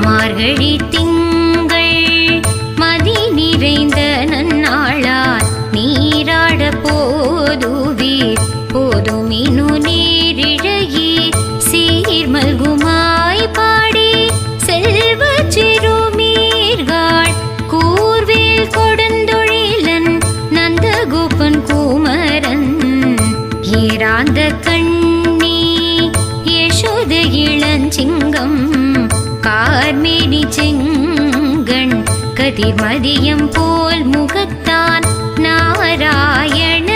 மார்கழி திங்கள் மதி நிறைந்த நன்னாளால் நீராட போதுவீர் போதுமினு நீரிழகி சீர்மல்குமாய் பாடி செல்வ சிறுமீர்கள் கூர்வேல் கொடுந்தொழிலன் நந்தகோபன் குமரன் ஏராந்த கண்ணி யசோத இளஞ்சிங்கம் கார்மேனி செங்கண் கதிர்மதியம் போல் முகத்தான் நாராயண